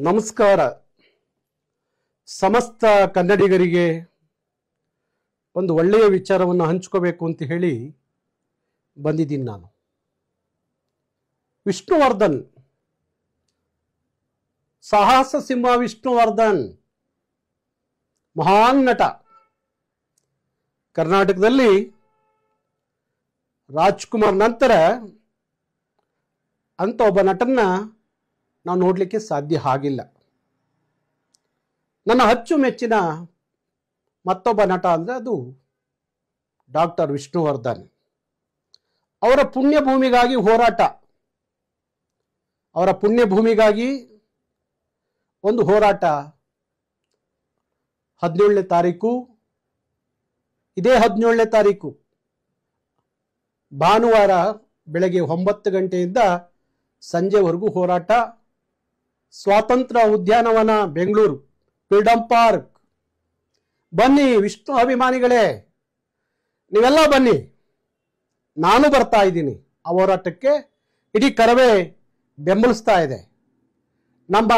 ನಮಸ್ಕಾರ. ಸಮಸ್ತ ಕನ್ನಡಿಗರಿಗೆ ಒಂದು ಒಳ್ಳೆಯ ವಿಚಾರವನ್ನು ಹಂಚಿಕೋಬೇಕು ಅಂತ ಹೇಳಿ ಬಂದಿದ್ದೀನಿ ನಾನು. ವಿಷ್ಣುವರ್ಧನ್, ಸಾಹಸ ಸಿಂಹ ವಿಷ್ಣುವರ್ಧನ್ ಮಹಾನ್ ನಟ. ಕರ್ನಾಟಕದಲ್ಲಿ ರಾಜ್ಕುಮಾರ್ ನಂತರ ಅಂತ ಒಬ್ಬ ನಟನ್ನ ನಾವು ನೋಡಲಿಕ್ಕೆ ಸಾಧ್ಯ ಆಗಿಲ್ಲ. ನನ್ನ ಅಚ್ಚುಮೆಚ್ಚಿನ ಮತ್ತೊಬ್ಬ ನಟ ಅಂದರೆ ಅದು ಡಾಕ್ಟರ್ ವಿಷ್ಣುವರ್ಧನ್. ಅವರ ಪುಣ್ಯಭೂಮಿಗಾಗಿ ಹೋರಾಟ, ಅವರ ಪುಣ್ಯಭೂಮಿಗಾಗಿ ಒಂದು ಹೋರಾಟ 17ನೇ ತಾರೀಕು, ಇದೇ 17ನೇ ತಾರೀಕು ಭಾನುವಾರ ಬೆಳಗ್ಗೆ 9 ಗಂಟೆಯಿಂದ ಸಂಜೆವರೆಗೂ ಹೋರಾಟ. ಸ್ವಾತಂತ್ರ್ಯ ಉದ್ಯಾನವನ ಬೆಂಗಳೂರು, ಫ್ರೀಡಂ ಪಾರ್ಕ್. ಬನ್ನಿ ವಿಷ್ಣು ಅಭಿಮಾನಿಗಳೇ, ನೀವೆಲ್ಲ ಬನ್ನಿ. ನಾನು ಬರ್ತಾ ಇದ್ದೀನಿ ಆ ಹೋರಾಟಕ್ಕೆ. ಇಡೀ ಕರವೇ ಬೆಂಬಲಿಸ್ತಾ ಇದೆ. ನಮ್ಮ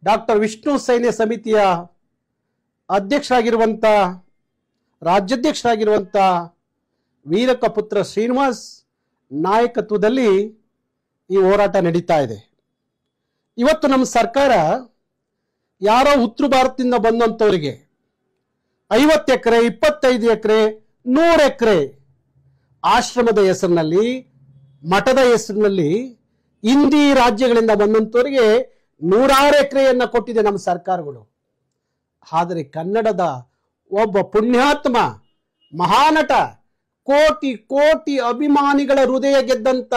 ಡಾಕ್ಟರ್ ವಿಷ್ಣು ಸೈನ್ಯ ಸಮಿತಿಯ ಅಧ್ಯಕ್ಷರಾಗಿರುವಂಥ, ರಾಜ್ಯಾಧ್ಯಕ್ಷರಾಗಿರುವಂಥ ವೀರಕ ಪುತ್ರ ಶ್ರೀನಿವಾಸ್ ನಾಯಕತ್ವದಲ್ಲಿ ಈ ಹೋರಾಟ ನಡೀತಾ ಇದೆ. ಇವತ್ತು ನಮ್ಮ ಸರ್ಕಾರ ಯಾರೋ ಉತ್ತರ ಭಾರತದಿಂದ ಬಂದಂಥವರಿಗೆ 50 ಎಕರೆ, 25 ಎಕರೆ, 100 ಎಕರೆ ಆಶ್ರಮದ ಹೆಸರಿನಲ್ಲಿ, ಮಠದ ಹೆಸರಿನಲ್ಲಿ ಹಿಂದಿ ರಾಜ್ಯಗಳಿಂದ ಬಂದಂಥವರಿಗೆ 106 ಎಕರೆಯನ್ನು ಕೊಟ್ಟಿದೆ ನಮ್ಮ ಸರ್ಕಾರಗಳು. ಆದರೆ ಕನ್ನಡದ ಒಬ್ಬ ಪುಣ್ಯಾತ್ಮ ಮಹಾನಟ, ಕೋಟಿ ಕೋಟಿ ಅಭಿಮಾನಿಗಳ ಹೃದಯ ಗೆದ್ದಂಥ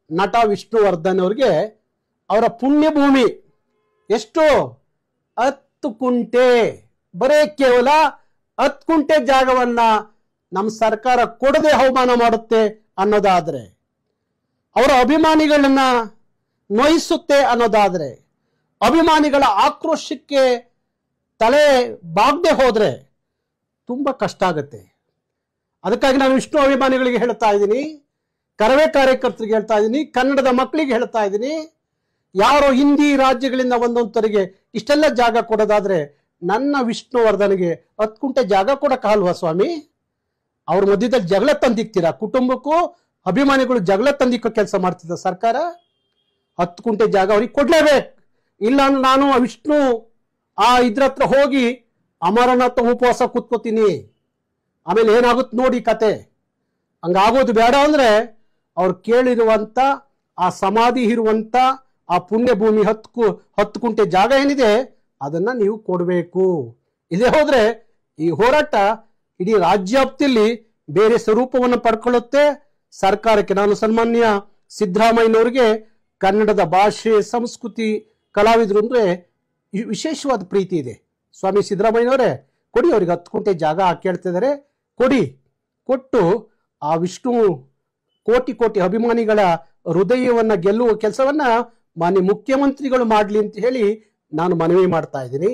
ನಟ ವಿಷ್ಣುವರ್ಧನ್ ಅವರಿಗೆ ಅವರ ಪುಣ್ಯಭೂಮಿ ಎಷ್ಟು 10 ಕುಂಟೆ, ಬರೇ ಕೇವಲ 10 ಕುಂಟೆ ಜಾಗವನ್ನ ನಮ್ಮ ಸರ್ಕಾರ ಕೊಡದೆ ಅವಮಾನ ಮಾಡುತ್ತೆ ಅನ್ನೋದಾದ್ರೆ, ಅವರ ಅಭಿಮಾನಿಗಳನ್ನ ನೋಯಿಸುತ್ತೆ ಅನ್ನೋದಾದ್ರೆ, ಅಭಿಮಾನಿಗಳ ಆಕ್ರೋಶಕ್ಕೆ ತಲೆ ಬಾಗದೆ ಹೋದ್ರೆ ತುಂಬಾ ಕಷ್ಟ ಆಗುತ್ತೆ. ಅದಕ್ಕಾಗಿ ನಾನು ವಿಷ್ಣು ಅಭಿಮಾನಿಗಳಿಗೆ ಹೇಳ್ತಾ ಇದ್ದೀನಿ, ಕರವೇ ಕಾರ್ಯಕರ್ತರಿಗೆ ಹೇಳ್ತಾ ಇದ್ದೀನಿ, ಕನ್ನಡದ ಮಕ್ಕಳಿಗೆ ಹೇಳ್ತಾ ಇದ್ದೀನಿ, ಯಾರೋ ಹಿಂದಿ ರಾಜ್ಯಗಳಿಂದ ಒಂದೊಂದರಿಗೆ ಇಷ್ಟೆಲ್ಲ ಜಾಗ ಕೊಡೋದಾದ್ರೆ ನನ್ನ ವಿಷ್ಣುವರ್ಧನ್ಗೆ 10 ಕುಂಟೆ ಜಾಗ ಕೊಡಕ್ಕಾಗಲ್ವಾ ಸ್ವಾಮಿ? ಅವ್ರ ಮಧ್ಯದಲ್ಲಿ ಜಗಳ ತಂದಿಕ್ತೀರಾ? ಕುಟುಂಬಕ್ಕೂ ಅಭಿಮಾನಿಗಳು ಜಗಳ ತಂದಿಕ್ಕೋ ಕೆಲಸ ಮಾಡ್ತಿದ್ದ ಸರ್ಕಾರ. 10 ಕುಂಟೆ ಜಾಗ ಅವ್ರಿಗೆ ಕೊಡ್ಲೇಬೇಕು. ಇಲ್ಲ ಅಂದ್ರೆ ನಾನು ವಿಷ್ಣು ಇದ್ರ ಹತ್ರ ಹೋಗಿ ಅಮರನಾಥ ಉಪವಾಸ ಕೂತ್ಕೋತೀನಿ. ಆಮೇಲೆ ಏನಾಗುತ್ತೆ ನೋಡಿ ಕತೆ. ಹಂಗಾಗೋದು ಬೇಡ ಅಂದ್ರೆ ಅವ್ರು ಕೇಳಿರುವಂತ ಆ ಸಮಾಧಿ ಇರುವಂತ ಆ ಪುಣ್ಯಭೂಮಿ 10 ಕುಂಟೆ ಜಾಗ ಏನಿದೆ ಅದನ್ನ ನೀವು ಕೊಡಬೇಕು. ಇದೇ ಹೋದ್ರೆ ಈ ಹೋರಾಟ ಇಡೀ ರಾಜ್ಯಾಪ್ತಿಯಲ್ಲಿ ಬೇರೆ ಸ್ವರೂಪವನ್ನು ಪಡ್ಕೊಳ್ಳುತ್ತೆ. ಸರ್ಕಾರಕ್ಕೆ, ನಾನು ಸನ್ಮಾನ್ಯ ಸಿದ್ದರಾಮಯ್ಯನವರಿಗೆ ಕನ್ನಡದ ಭಾಷೆ, ಸಂಸ್ಕೃತಿ, ಕಲಾವಿದರು ಅಂದ್ರೆ ವಿಶೇಷವಾದ ಪ್ರೀತಿ ಇದೆ. ಸ್ವಾಮಿ ಸಿದ್ದರಾಮಯ್ಯನವರೇ ಕೊಡಿ, ಅವ್ರಿಗೆ 10 ಕುಂಟೆ ಜಾಗ ಕೇಳ್ತಿದ್ದಾರೆ, ಕೊಡಿ. ಕೊಟ್ಟು ಆ ವಿಷ್ಣು ಕೋಟಿ ಕೋಟಿ ಅಭಿಮಾನಿಗಳ ಹೃದಯವನ್ನ ಗೆಲ್ಲುವ ಕೆಲಸವನ್ನ ಮಾನ್ಯ ಮುಖ್ಯಮಂತ್ರಿಗಳು ಮಾಡಲಿ ಅಂತ ಹೇಳಿ ನಾನು ಮನವಿ ಮಾಡ್ತಾ ಇದ್ದೀನಿ.